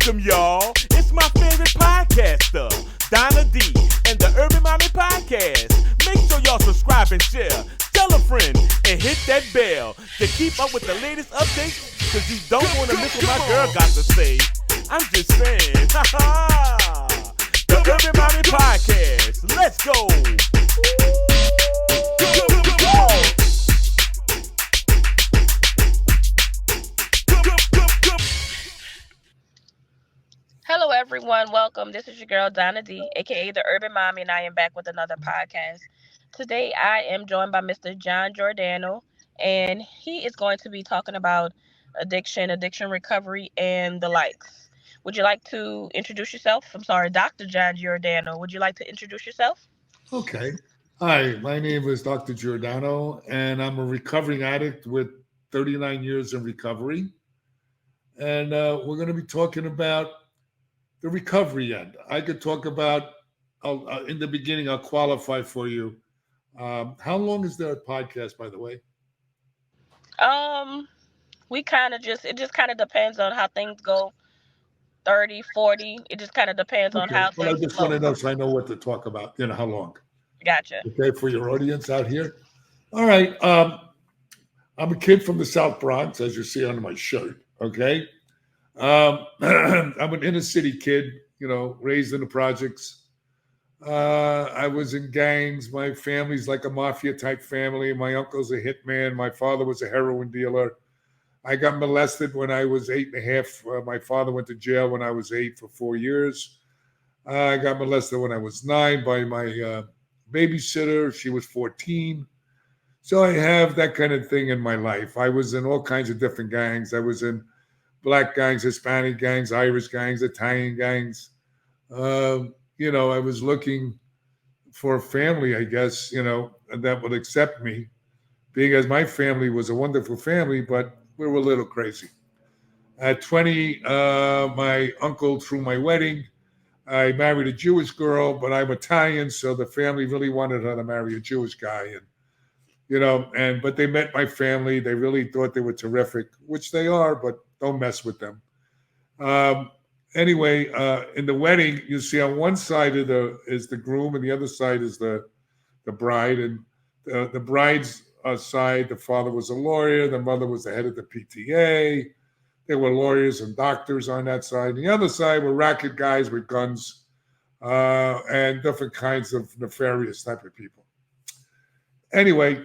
Welcome, y'all. It's my favorite podcaster, Donna D, and the Urban Mommy Podcast. Make sure y'all subscribe and share. Tell a friend and hit that bell to keep up with the latest updates, because you don't want to miss what my girl got to say. I'm just saying. The Urban Mommy Podcast. Let's go. Hello, everyone. Welcome. This is your girl, Donna D, aka the Urban Mommy, and I am back with another podcast. Today, I am joined by Mr. John Giordano, and he is going to be talking about addiction recovery, and the likes. Would you like to introduce yourself? I'm sorry, Dr. John Giordano. Would you like to introduce yourself? Okay. Hi, my name is Dr. Giordano, and I'm a recovering addict with 39 years in recovery. And we're going to be talking about the recovery end. I could talk about, in the beginning, I'll qualify for you. How long is their podcast, by the way? We kind of it just kind of depends on how things go. 30, 40. It just kind of depends on Okay. how Well, I things just want flow. to know so I know what to talk about, how long. Gotcha. Okay, for your audience out here. All right. I'm a kid from the South Bronx, as you see on my shirt. Okay. I'm an inner city kid, raised in the projects. I was in gangs. My family's like a mafia type family. My uncle's a hitman. My father was a heroin dealer. I got molested when I was 8.5. My father went to jail when I was 8 for 4 years. I got molested when I was 9 by my babysitter. She was 14. So I have that kind of thing in my life. I was in all kinds of different gangs. I was in black gangs, Hispanic gangs, Irish gangs, Italian gangs. I was looking for a family, I guess, that would accept me, being as my family was a wonderful family, but we were a little crazy. At 20, my uncle threw my wedding. I married a Jewish girl, but I'm Italian, so the family really wanted her to marry a Jewish guy. But they met my family. They really thought they were terrific, which they are, but don't mess with them. Anyway, in the wedding, you see on one side is the groom, and the other side is the bride. And the bride's side, the father was a lawyer, the mother was the head of the PTA. There were lawyers and doctors on that side. And the other side were racket guys with guns and different kinds of nefarious type of people. Anyway,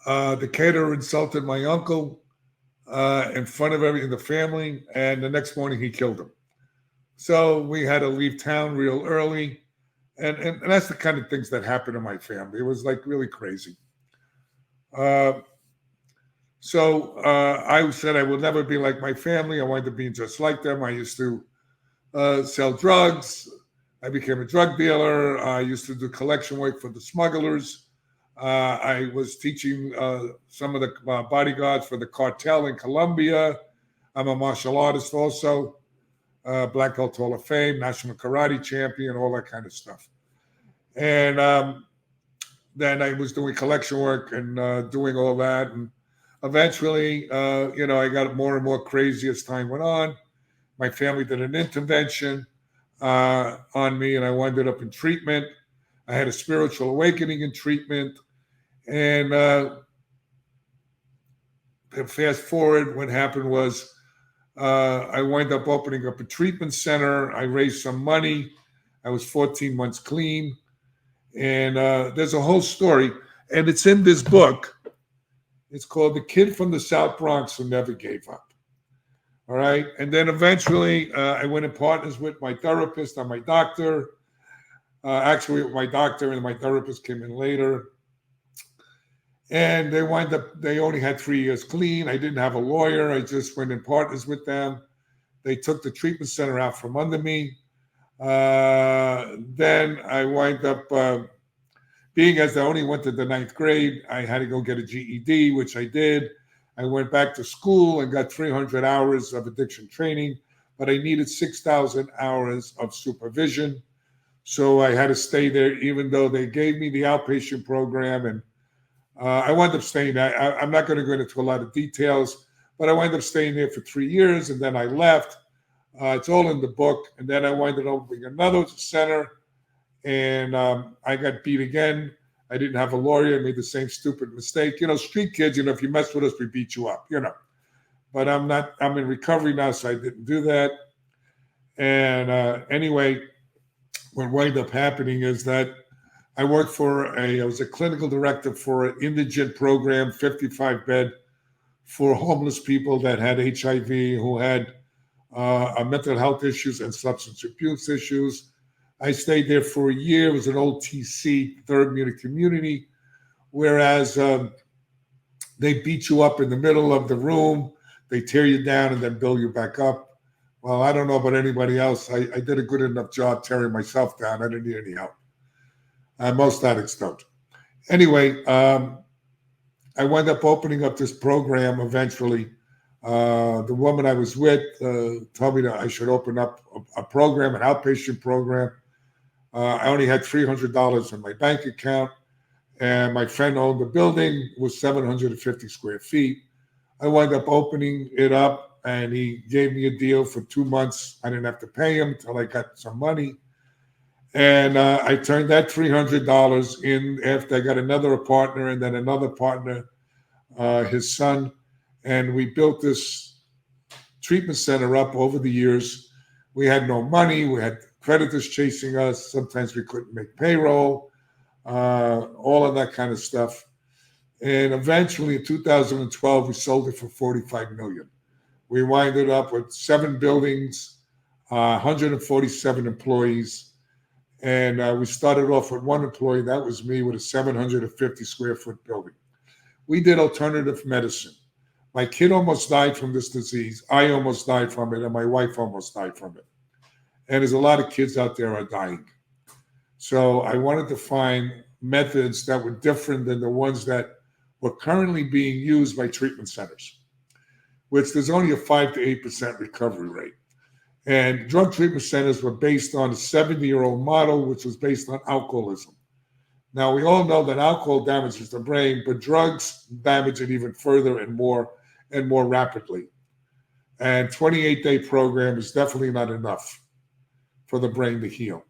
the caterer insulted my uncle in front of everyone in the family, and the next morning he killed him. So we had to leave town real early, and that's the kind of things that happened in my family. It was like really crazy. So I said I would never be like my family. I wanted to be just like them. I used to sell drugs. I became a drug dealer. I used to do collection work for the smugglers. I was teaching some of the bodyguards for the cartel in Colombia. I'm a martial artist also, Black Belt Hall of Fame, National Karate Champion, all that kind of stuff. And then I was doing collection work and doing all that. And eventually, I got more and more crazy as time went on. My family did an intervention on me, and I wound up in treatment. I had a spiritual awakening in treatment. And fast forward, what happened was I wound up opening up a treatment center. I raised some money. I was 14 months clean. And there's a whole story. And it's in this book. It's called The Kid from the South Bronx Who Never Gave Up. All right. And then eventually I went in partners with my therapist and my doctor. Actually, my doctor and my therapist came in later. And they only had 3 years clean. I didn't have a lawyer. I just went in partners with them. They took the treatment center out from under me. Then I wind up being as I only went to the 9th grade, I had to go get a GED, which I did. I went back to school and got 300 hours of addiction training, but I needed 6,000 hours of supervision. So I had to stay there, even though they gave me the outpatient program. And I wound up staying there. I'm not going to go into a lot of details, but I wound up staying there for 3 years, and then I left. It's all in the book. And then I wound up opening another center, and I got beat again. I didn't have a lawyer. I made the same stupid mistake. Street kids, if you mess with us, we beat you up, But I'm in recovery now, so I didn't do that. And anyway, what wound up happening is that I was a clinical director for an indigent program, 55-bed, for homeless people that had HIV, who had mental health issues and substance abuse issues. I stayed there for a year. It was an old TC, third munich community, whereas they beat you up in the middle of the room, they tear you down and then build you back up. Well, I don't know about anybody else. I did a good enough job tearing myself down. I didn't need any help. Most addicts don't. Anyway, I wound up opening up this program eventually. The woman I was with told me that I should open up a program, an outpatient program. I only had $300 in my bank account, and my friend owned the building. It was 750 square feet. I wound up opening it up, and he gave me a deal for 2 months. I didn't have to pay him until I got some money. And I turned that $300 in after I got another partner and then another partner, his son. And we built this treatment center up over the years. We had no money. We had creditors chasing us. Sometimes we couldn't make payroll, all of that kind of stuff. And eventually in 2012, we sold it for $45 million. We winded up with 7 buildings, 147 employees. And we started off with 1 employee. That was me, with a 750 square foot building. We did alternative medicine. My kid almost died from this disease. I almost died from it, and my wife almost died from it. And there's a lot of kids out there are dying. So I wanted to find methods that were different than the ones that were currently being used by treatment centers, which there's only a 5 to 8% recovery rate. And drug treatment centers were based on a 70-year-old model, which was based on alcoholism. Now, we all know that alcohol damages the brain, but drugs damage it even further and more rapidly. And 28-day program is definitely not enough for the brain to heal.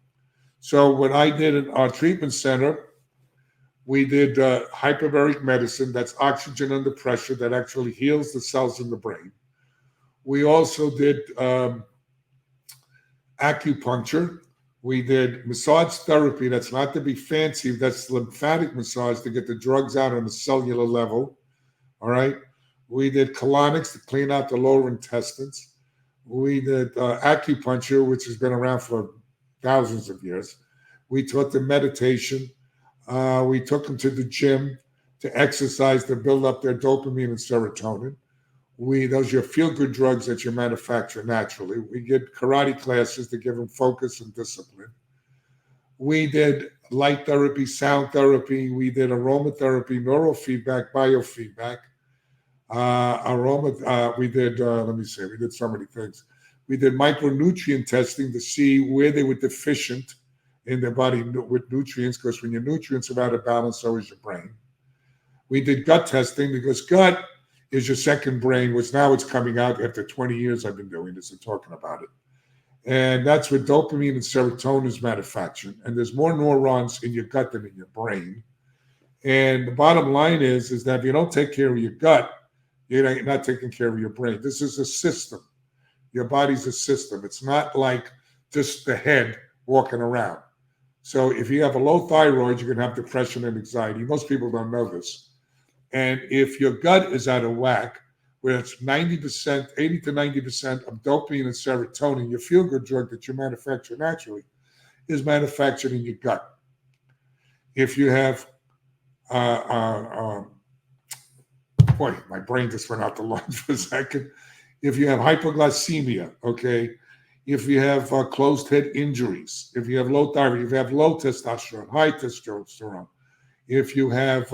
So what I did at our treatment center, we did hyperbaric medicine. That's oxygen under pressure that actually heals the cells in the brain. We also did acupuncture. We did massage therapy. That's not to be fancy. That's lymphatic massage to get the drugs out on a cellular level. All right. We did colonics to clean out the lower intestines. We did acupuncture, which has been around for thousands of years. We taught them meditation. We took them to the gym to exercise to build up their dopamine and serotonin. Those are your feel-good drugs that you manufacture naturally. We did karate classes to give them focus and discipline. We did light therapy, sound therapy. We did aromatherapy, neurofeedback, biofeedback. We did so many things. We did micronutrient testing to see where they were deficient in their body with nutrients, because when your nutrients are out of balance, so is your brain. We did gut testing, because gut is your second brain, which now it's coming out after 20 years I've been doing this and talking about it. And that's where dopamine and serotonin is manufactured. And there's more neurons in your gut than in your brain. And the bottom line is that if you don't take care of your gut, you're not taking care of your brain. This is a system. Your body's a system. It's not like just the head walking around. So if you have a low thyroid, you can have depression and anxiety. Most people don't know this. And if your gut is out of whack, where it's 90%, 80 to 90% of dopamine and serotonin, your feel-good drug that you manufacture naturally, is manufactured in your gut. If you have, boy, my brain just went out the lungs for a second. If you have hypoglycemia, okay, if you have closed head injuries, if you have low thyroid, if you have low testosterone, high testosterone, if you have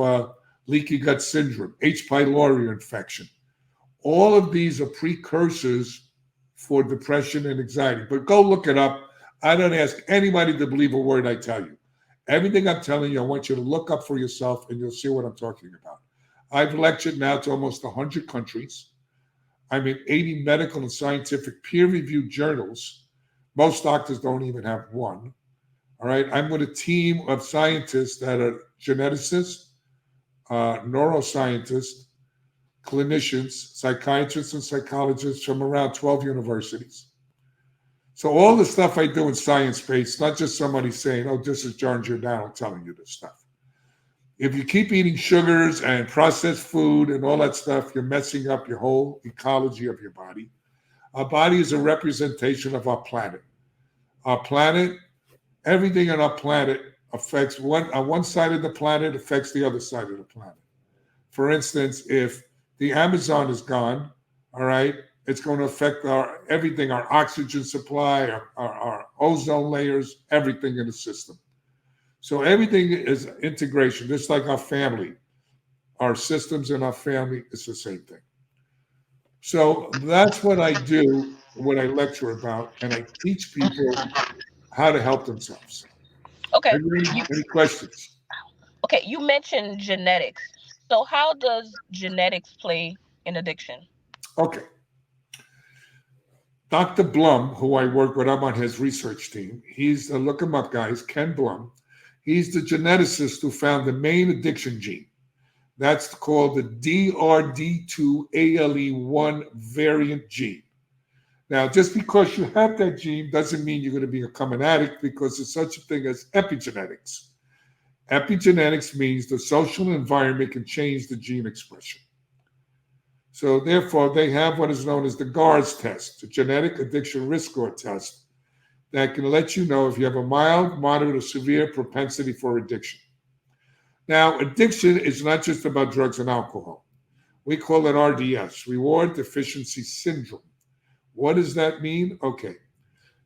leaky gut syndrome, H. pylori infection. All of these are precursors for depression and anxiety. But go look it up. I don't ask anybody to believe a word I tell you. Everything I'm telling you, I want you to look up for yourself, and you'll see what I'm talking about. I've lectured now to almost 100 countries. I'm in 80 medical and scientific peer-reviewed journals. Most doctors don't even have one. All right. I'm with a team of scientists that are geneticists, neuroscientists, clinicians, psychiatrists, and psychologists from around 12 universities. So all the stuff I do in science-based, not just somebody saying, oh, this is John Giordano telling you this stuff. If you keep eating sugars and processed food and all that stuff, you're messing up your whole ecology of your body. Our body is a representation of our planet. Our planet, everything on our planet affects one side of the planet affects the other side of the planet. For instance, if the Amazon is gone, all right, it's going to affect everything, our oxygen supply, our ozone layers, everything in the system. So everything is integration, just like our family. Our systems in our family is the same thing. So that's what I do, what I lecture about, and I teach people how to help themselves. Okay. Are there You any questions? okay, you mentioned genetics. So how does genetics play in addiction? Okay. Dr. Blum, who I work with, I'm on his research team. Look him up, guys, Ken Blum. He's the geneticist who found the main addiction gene. That's called the DRD2-ALE1 variant gene. Now, just because you have that gene doesn't mean you're going to become an addict, because there's such a thing as epigenetics. Epigenetics means the social environment can change the gene expression. So therefore, they have what is known as the GARS test, the genetic addiction risk score test, that can let you know if you have a mild, moderate, or severe propensity for addiction. Now, addiction is not just about drugs and alcohol. We call it RDS, reward deficiency syndrome. What does that mean? Okay,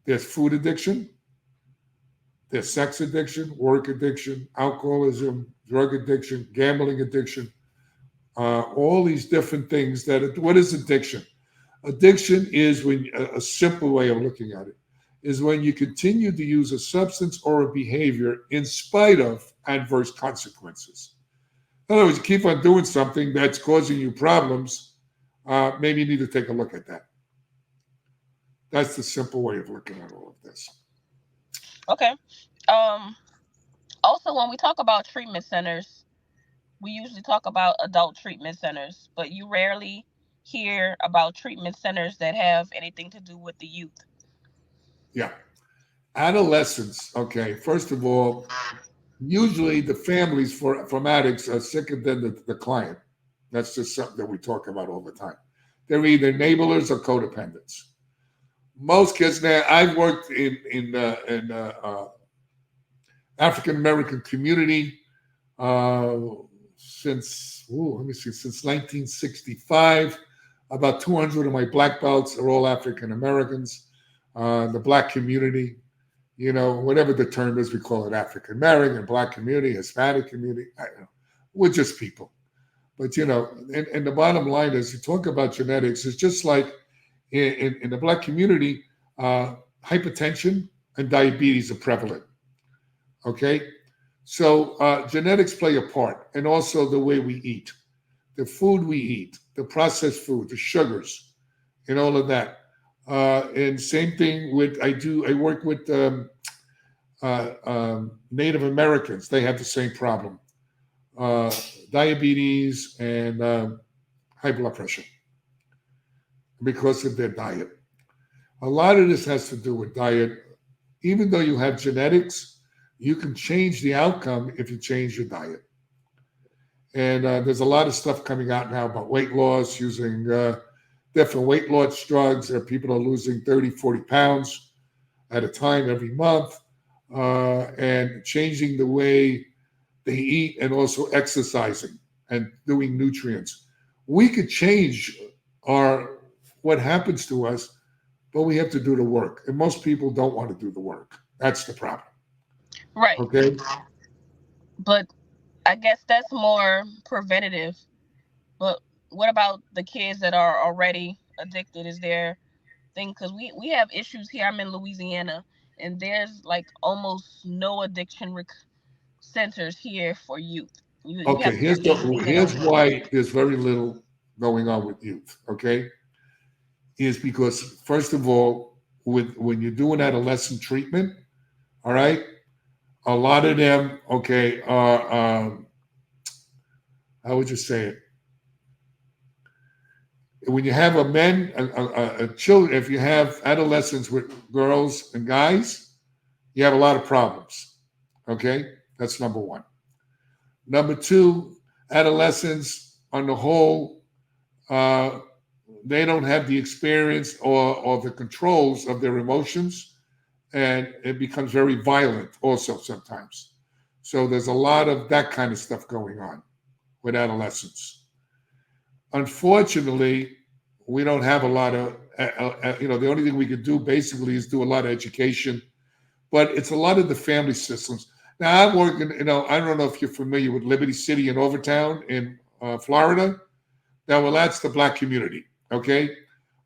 there's food addiction, there's sex addiction, work addiction, alcoholism, drug addiction, gambling addiction, all these different things. What is addiction? Addiction is a simple way of looking at it is when you continue to use a substance or a behavior in spite of adverse consequences. In other words, you keep on doing something that's causing you problems. Maybe you need to take a look at that. That's the simple way of looking at all of this. Okay. Also, when we talk about treatment centers, we usually talk about adult treatment centers, but you rarely hear about treatment centers that have anything to do with the youth. Yeah. Adolescents, okay, first of all, usually the families from addicts are sicker than the client. That's just something that we talk about all the time. They're either enablers or codependents. Most kids now, I've worked in African American community since 1965. About 200 of my black belts are all African Americans. The black community, whatever the term is, we call it African American, black community, Hispanic community. I don't know. We're just people. But, and the bottom line is, you talk about genetics, it's just like in the black community, hypertension and diabetes are prevalent. Okay? So genetics play a part, and also the way we eat, the food we eat, the processed food, the sugars, and all of that. And same thing I work with Native Americans. They have the same problem. Diabetes and high blood pressure because of their diet. A lot of this has to do with diet. Even though you have genetics, you can change the outcome if you change your diet. And there's a lot of stuff coming out now about weight loss using different weight loss drugs. People are losing 30, 40 pounds at a time every month, and changing the way they eat and also exercising and doing nutrients. We could change what happens to us, but we have to do the work. And most people don't want to do the work. That's the problem. Right. Okay. But I guess that's more preventative. But what about the kids that are already addicted? Is there thing? Because we have issues here. I'm in Louisiana, and there's like almost no addiction centers here for youth. You Okay, have to here's be 18 and here's over. why there's very little going on with youth. Okay, is because, first of all, when you're doing adolescent treatment, all right, a lot of them, okay, are, how would you say it? When you have a children, if you have adolescents with girls and guys, you have a lot of problems. Okay, that's number one. Number two, adolescents on the whole, uh, they don't have the experience or the controls of their emotions, and it becomes very violent also sometimes. So there's a lot of that kind of stuff going on with adolescents. Unfortunately, we don't have a lot of, the only thing we could do basically is do a lot of education, but it's a lot of the family systems. Now, I'm working, I don't know if you're familiar with Liberty City in Overtown in Florida. Now, well, that's the Black community, okay?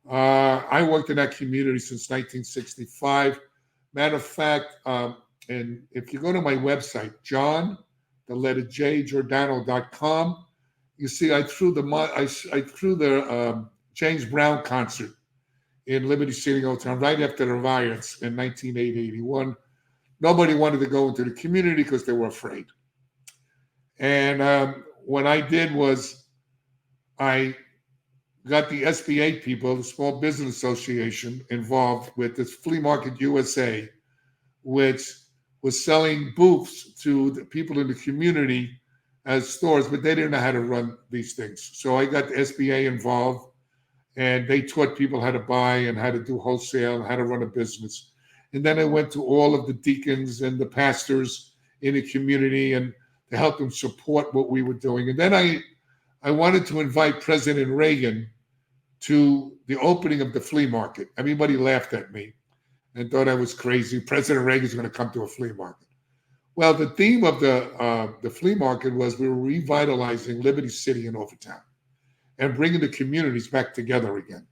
I worked in that community since 1965. Matter of fact, and if you go to my website, the letter J, Giordano.com, you see I threw the James Brown concert in Liberty City, Overtown, right after the riots in 1981. Nobody wanted to go into the community because they were afraid. And what I did was I got the SBA people, the Small Business Association, involved with this Flea Market USA, which was selling booths to the people in the community as stores, but they didn't know how to run these things. So I got the SBA involved, and they taught people how to buy and how to do wholesale and how to run a business. And then I went to all of the deacons and the pastors in the community and to help them support what we were doing. And then I wanted to invite President Reagan to the opening of the flea market. Everybody laughed at me and thought I was crazy. President Reagan's going to come to a flea market. Well, the theme of the flea market was we were revitalizing Liberty City and Overtown and bringing the communities back together again.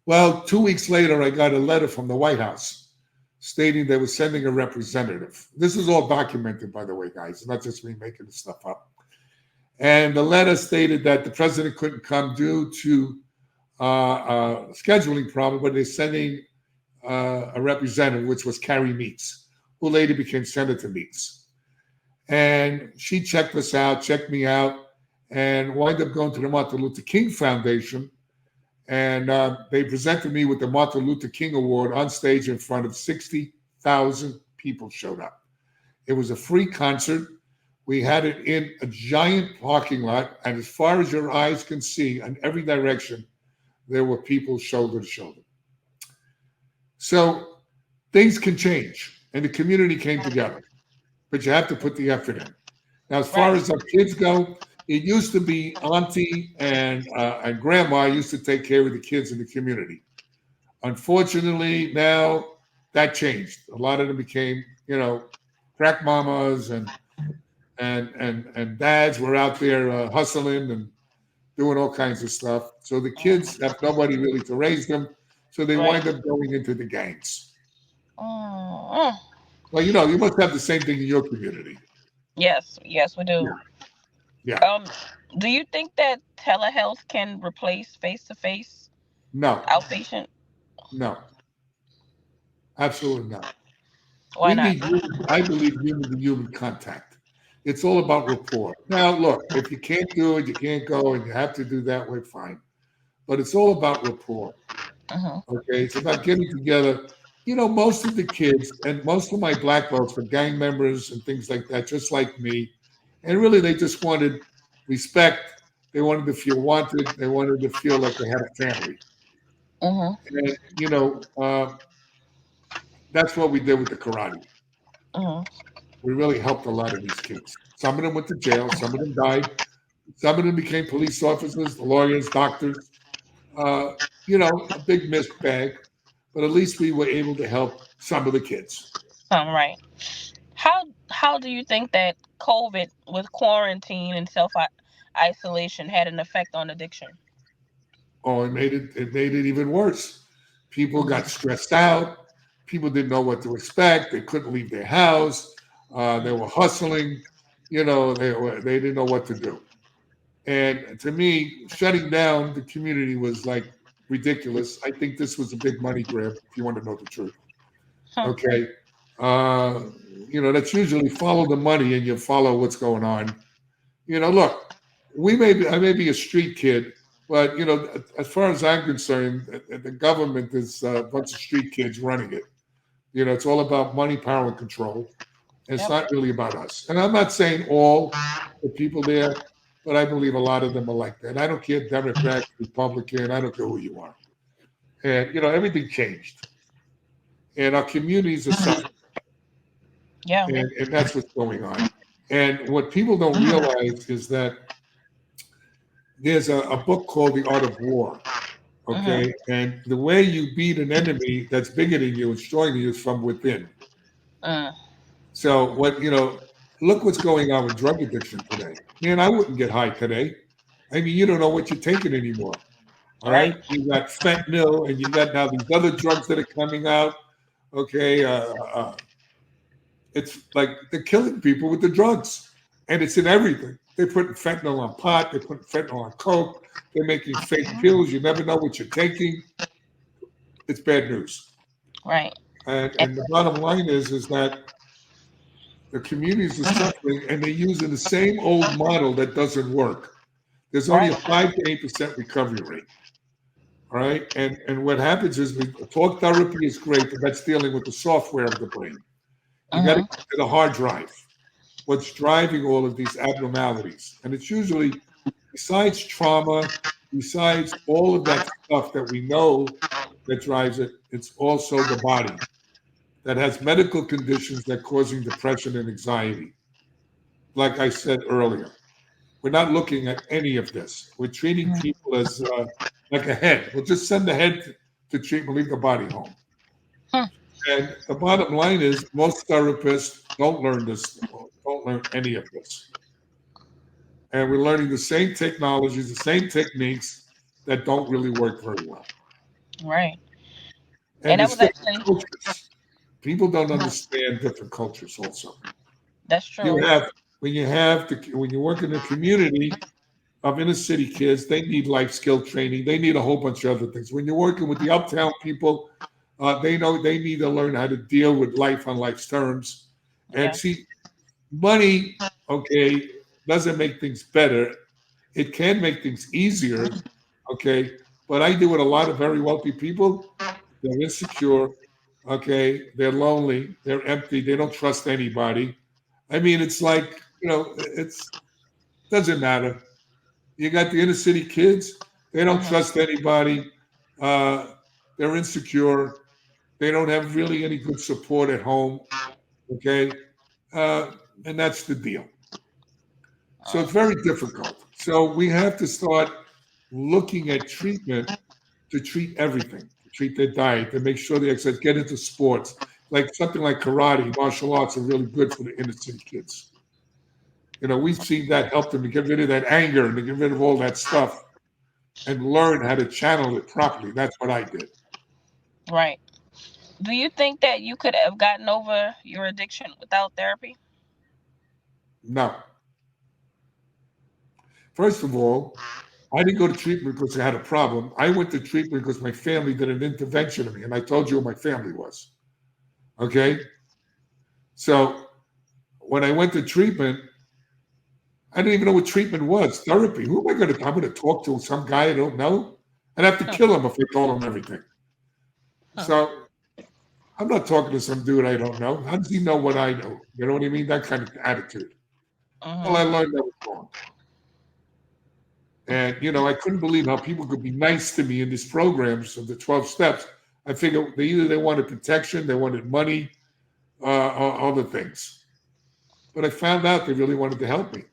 Well, 2 weeks later, I got a letter from the White House stating they were sending a representative. This is all documented, by the way, guys. It's not just me making this stuff up. And the letter stated that the president couldn't come due to a scheduling problem, but they're sending a representative, which was Carrie Meeks, who later became Senator Meeks. And she checked us out, checked me out, and wound up going to the Martin Luther King Foundation. And they presented me with the Martin Luther King Award on stage in front of 60,000 people showed up. It was a free concert. We had it in a giant parking lot, and as far as your eyes can see, in every direction, there were people shoulder to shoulder. So things can change, and the community came together, but you have to put the effort in. Now, as far as our kids go, it used to be auntie and grandma used to take care of the kids in the community. Unfortunately, now that changed. A lot of them became, crack mamas and dads were out there hustling and doing all kinds of stuff. So the kids have nobody really to raise them. So they wind up going into the gangs. Well, you must have the same thing in your community. Yes, we do. Yeah. Do you think that telehealth can replace face-to-face No. outpatient? No. Absolutely not. Why not? I believe human-to-human contact. It's all about rapport. Now, look, if you can't do it, you can't go, and you have to do that way, fine. But it's all about rapport. Okay, it's about getting together. Most of the kids and most of my black belts were gang members and things like that, just like me. And really, they just wanted respect. They wanted to feel wanted. They wanted to feel like they had a family. And, that's what we did with the karate. We really helped a lot of these kids. Some of them went to jail. Some of them died. Some of them became police officers, lawyers, doctors. A big mixed bag. But at least we were able to help some of the kids. Right. How do you think that COVID with quarantine and self-isolation had an effect on addiction? Oh, it made it even worse. People got stressed out. People didn't know what to expect. They couldn't leave their house. They were hustling. They didn't know what to do. And to me, shutting down the community was like ridiculous. I think this was a big money grab, if you want to know the truth. Huh. Okay. Uh, that's usually follow the money and you follow what's going on. Look, I may be a street kid, but as far as I'm concerned, the government is a bunch of street kids running it. It's all about money, power, and control. It's Yep. not really about us. And I'm not saying all the people there, but I believe a lot of them are like that. I don't care Democrat, Republican, I don't care who you are. And everything changed. And our communities are suffering. Yeah. And that's what's going on. And what people don't realize is that there's a book called The Art of War. Okay. And the way you beat an enemy that's bigger than you and stronger than you is from within. Uh, So look what's going on with drug addiction today. Man, I wouldn't get high today. I mean, you don't know what you're taking anymore. All right. You got fentanyl and you got now these other drugs that are coming out. Okay. It's like they're killing people with the drugs, and it's in everything. They're putting fentanyl on pot. They're putting fentanyl on coke. They're making fake pills. You never know what you're taking. It's bad news. Right. And the bottom line is that the communities are suffering, and they're using the same old model that doesn't work. There's only a 5 to 8% recovery rate. All right. And what happens is talk therapy is great, but that's dealing with the software of the brain. You got to get to the hard drive. What's driving all of these abnormalities? And it's usually, besides trauma, besides all of that stuff that we know that drives it, it's also the body that has medical conditions that causing depression and anxiety. Like I said earlier, we're not looking at any of this. We're treating people as like a head. We'll just send the head to treatment, leave the body home. And the bottom line is most therapists don't learn any of this. And we're learning the same technologies, the same techniques that don't really work very well. Right. And that it's was different actually cultures. People don't understand different cultures also. that's true. When you work in a community of inner city kids, they need life skill training. They need a whole bunch of other things. When you're working with the uptown people, they know they need to learn how to deal with life on life's terms. And see, money, okay, doesn't make things better. It can make things easier, okay? But I deal with a lot of very wealthy people. They're insecure, okay? They're lonely. They're empty. They don't trust anybody. I mean, it's like, it's doesn't matter. You got the inner city kids. They don't trust anybody. They're insecure. They don't have really any good support at home. Okay. And that's the deal. So it's very difficult. So we have to start looking at treatment to treat everything, to treat their diet, to make sure they exercise, get into sports. Like something like karate, martial arts are really good for the inner city kids. We've seen that help them to get rid of that anger and to get rid of all that stuff and learn how to channel it properly. That's what I did. Right. Do you think that you could have gotten over your addiction without therapy? No. First of all, I didn't go to treatment because I had a problem. I went to treatment because my family did an intervention on me, and I told you who my family was. Okay? So when I went to treatment, I didn't even know what treatment was. Therapy. Who am I going to? I'm going to talk to some guy I don't know. I'd have to kill him if I told him everything. So I'm not talking to some dude I don't know. How does he know what I know? You know what I mean? That kind of attitude. Well, I learned that was wrong. And, I couldn't believe how people could be nice to me in these programs of the 12 steps. I figured they wanted protection, they wanted money, or other things. But I found out they really wanted to help me.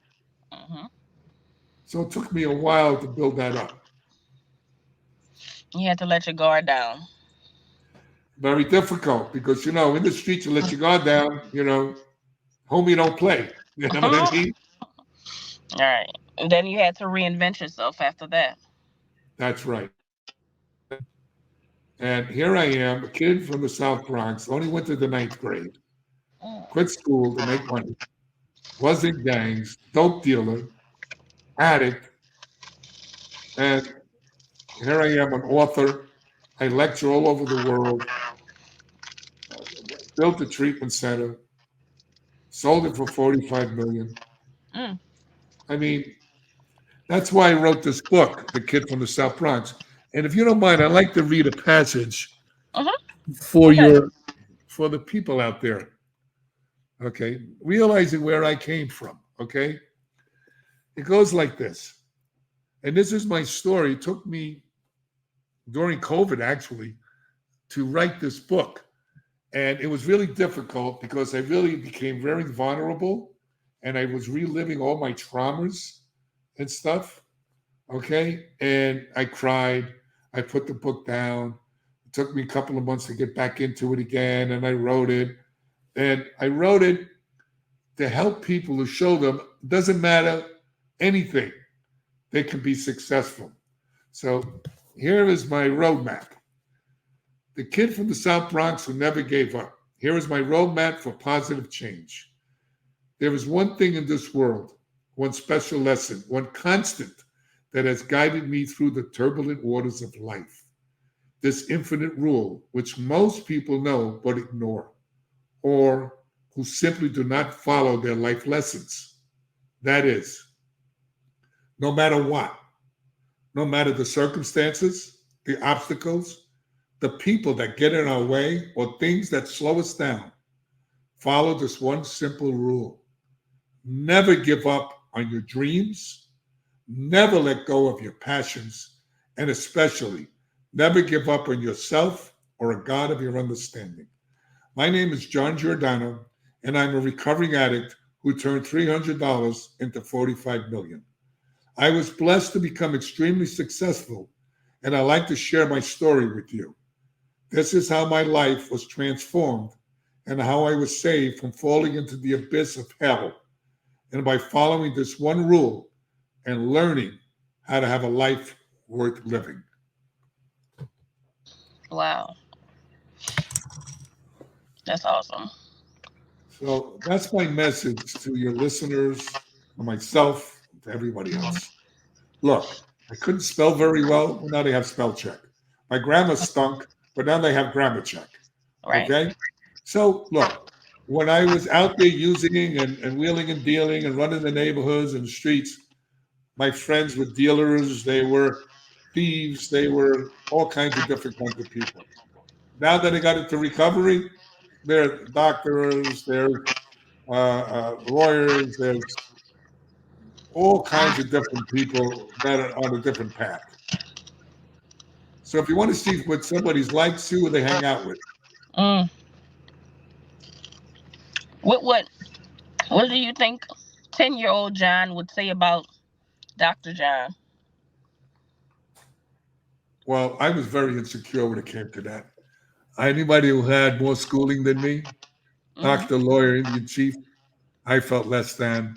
So it took me a while to build that up. You had to let your guard down. Very difficult because, in the streets, you let your guard down, homie don't play. You know what I mean? All right. And then you had to reinvent yourself after that. That's right. And here I am, a kid from the South Bronx, only went to the 9th grade, quit school to make money, was in gangs, dope dealer, addict, and Here I am, an author. I lecture all over the world. Built a treatment center. Sold it for 45 million. Mm. I mean, that's why I wrote this book, The Kid from the South Bronx. And if you don't mind, I'd like to read a passage Uh-huh. for Okay. for the people out there. Okay, realizing where I came from. Okay, it goes like this, and this is my story. It took me during COVID actually to write this book, and it was really difficult because I really became very vulnerable, and I was reliving all my traumas and stuff. Okay, and I cried. I put the book down. It took me a couple of months to get back into it again, and I wrote it. And I wrote it to help people, to show them it doesn't matter anything, they can be successful. So here is my roadmap. The kid from the South Bronx who never gave up. Here is my roadmap for positive change. There is one thing in this world, one special lesson, one constant that has guided me through the turbulent waters of life. This infinite rule, which most people know but ignore, or who simply do not follow their life lessons. That is, no matter what, no matter the circumstances, the obstacles, the people that get in our way, or things that slow us down, follow this one simple rule. Never give up on your dreams, never let go of your passions, and especially never give up on yourself or a God of your understanding. My name is John Giordano, and I'm a recovering addict who turned $300 into 45 million. I was blessed to become extremely successful, and I like to share my story with you. This is how my life was transformed and how I was saved from falling into the abyss of hell, and by following this one rule and learning how to have a life worth living. Wow. That's awesome. So that's my message to your listeners, to myself, to everybody else. Look, I couldn't spell very well. Well, now they have spell check. My grammar stunk, but now they have grammar check. Right. Okay? So look, when I was out there using and wheeling and dealing and running the neighborhoods and the streets, my friends were dealers, they were thieves, they were all kinds of different kinds of people. Now that I got into recovery, they're doctors, they're lawyers, there's all kinds of different people that are on a different path. So if you want to see what somebody's like, see who they hang out with. Mm. What do you think 10-year-old John would say about Dr. John? Well, I was very insecure when it came to that. Anybody who had more schooling than me, Mm-hmm. doctor, lawyer, Indian chief, I felt less than.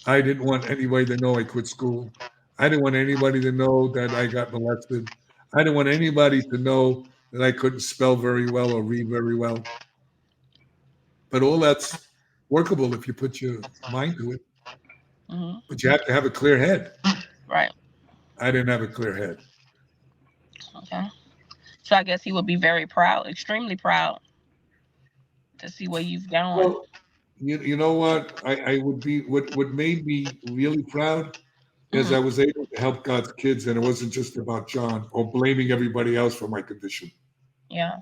I didn't want anybody to know I quit school. I didn't want anybody to know that I got molested. I didn't want anybody to know that I couldn't spell very well or read very well. But all that's workable if you put your mind to it. Mm-hmm. But you have to have a clear head. Right. I didn't have a clear head. Okay. So I guess he would be very proud, extremely proud to see where you've gone. Well, you know what? I would be what made me really proud is Mm-hmm. I was able to help God's kids, and it wasn't just about John or blaming everybody else for my condition. Yeah.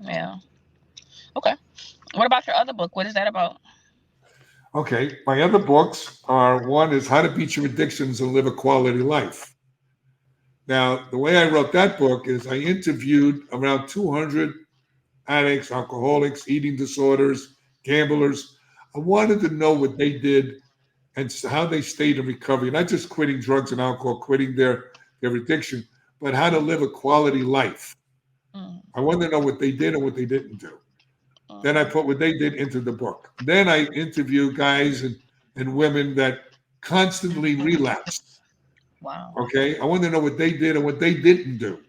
Yeah. Okay. What about your other book? What is that about? Okay, my other books are one is How to Beat Your Addictions and Live a Quality Life. Now, the way I wrote that book is I interviewed around 200 addicts, alcoholics, eating disorders, gamblers. I wanted to know what they did and how they stayed in recovery, not just quitting drugs and alcohol, quitting their addiction, but how to live a quality life. Mm-hmm. I wanted to know what they did and what they didn't do. Then I Mm-hmm. put what they did into the book. Then I interview guys and women that constantly relapsed. Wow. Okay. I wanted to know what they did and what they didn't do.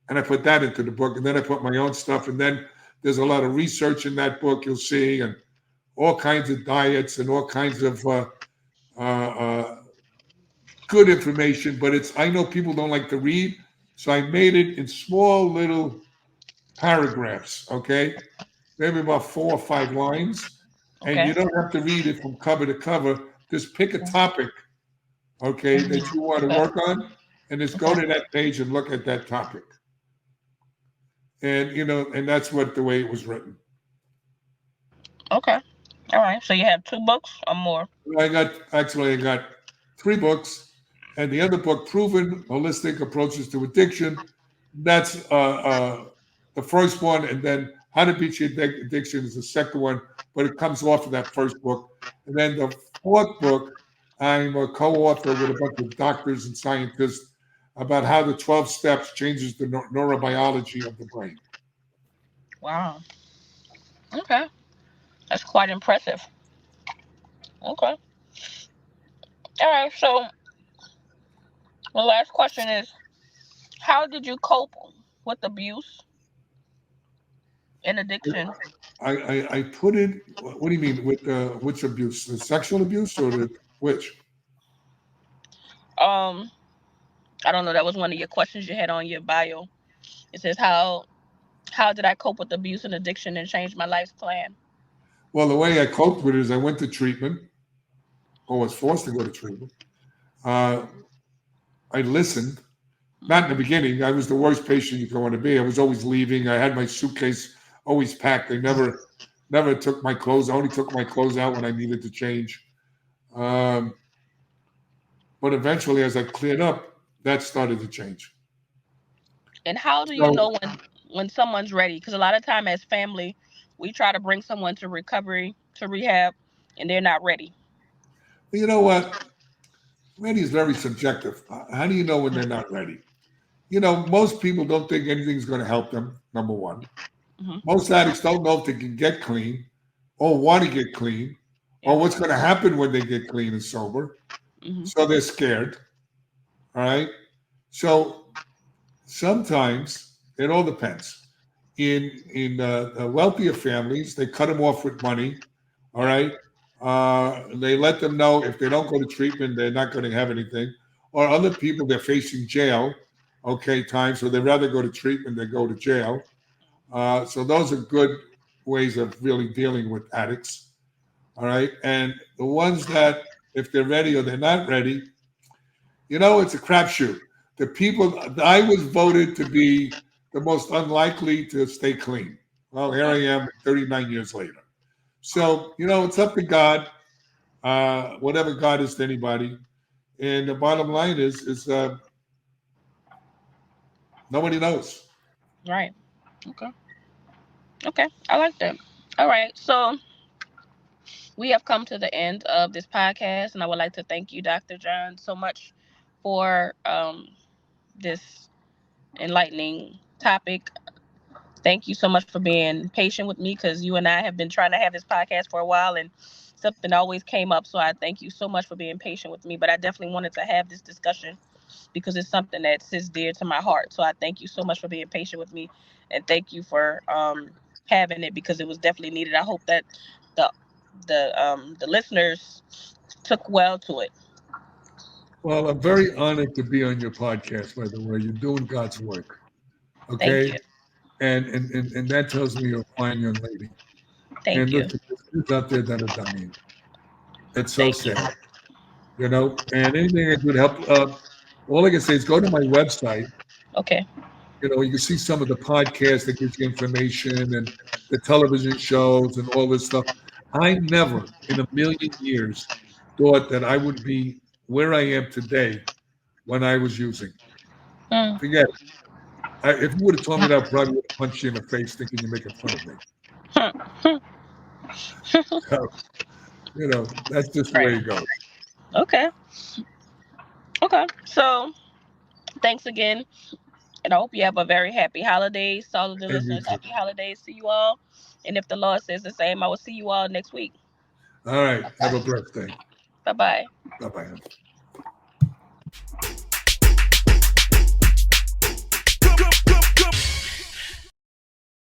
And I put that into the book. And then I put my own stuff. And then there's a lot of research in that book, you'll see, and all kinds of diets and all kinds of uh, good information, but I know people don't like to read, so I made it in small little paragraphs, okay? Maybe about 4 or 5 lines. And Okay. you don't have to read it from cover to cover. Just pick a topic, okay, that you want to Okay. work on, and just go Okay. to that page and look at that topic. And and that's what the way it was written. Okay. All right. So you have 2 books or more? I got 3 books, and the other book, Proven Holistic Approaches to Addiction, that's the first one, and then How to Beat Your Addiction is the second one, but it comes off of that first book. And then the fourth book, I'm a co-author with a bunch of doctors and scientists about how the 12 steps changes the neurobiology of the brain. Wow. Okay. That's quite impressive. Okay. All right. So the last question is, how did you cope with abuse and addiction? I put it. What do you mean with which abuse? The sexual abuse or the which? Um, I don't know. That was one of your questions you had on your bio. It says how did I cope with abuse and addiction and change my life's plan? Well, the way I coped with it is I went to treatment, or was forced to go to treatment. Uh, I listened. Not in the beginning. I was the worst patient you could want to be. I was always leaving. I had my suitcase always packed. I never took my clothes. I only took my clothes out when I needed to change. Um, but eventually, as I cleared up, that started to change. And how do you So know when someone's ready? Because a lot of time as family, we try to bring someone to recovery, to rehab, and they're not ready. you know what? Ready is very subjective. How do you know when they're not ready? Most people don't think anything's going to help them. Number one. Hmm. Most addicts don't know if they can get clean or want to get clean or Yeah. what's going to happen when they get clean and sober. Hmm. So they're scared. All right. So sometimes it all depends. In wealthier families, they cut them off with money. All Yeah. right. They let them know if they don't go to treatment, they're not going to have anything. Or other people, they're facing jail. Okay, time. So they'd rather go to treatment than go to jail. So those are good ways of really dealing with addicts. All right. And the ones that, if they're ready or they're not ready, it's a crapshoot. The people, I was voted to be the most unlikely to stay clean. Well, here I am 39 years later. So, it's up to God, whatever God is to anybody. And the bottom line is nobody knows. Right. Okay. Okay. I like that. All right. So we have come to the end of this podcast, and I would like to thank you, Dr. John, so much for this enlightening topic. Thank you so much for being patient with me because you and I have been trying to have this podcast for a while and something always came up. So I thank you so much for being patient with me. But I definitely wanted to have this discussion because it's something that sits dear to my heart. So I thank you so much for being patient with me and thank you for having it because it was definitely needed. I hope that the the listeners took well to it. Well, I'm very honored to be on your podcast, by the way. You're doing God's work. Thank Okay. you. And that tells me you're a fine young lady. And Thank you. listen, there's kids out there that are dying. It's so Thank you. sad, and anything I could help. All I can say is go to my website. Okay. You can see some of the podcasts that gives you information and the television shows and all this stuff. I never in a million years thought that I would be where I am today when I was using. Mm. Forget it. If you would have told me that, I probably would have punched you in the face thinking you're making fun of me. So, that's just the Right. way it goes. Okay. Okay. So thanks again. And I hope you have a very happy holidays. To all of the And you listeners, too. happy holidays to you all. And if the Lord says the same, I will see you all next week. All right. Have a blessed day. Bye bye. Bye bye.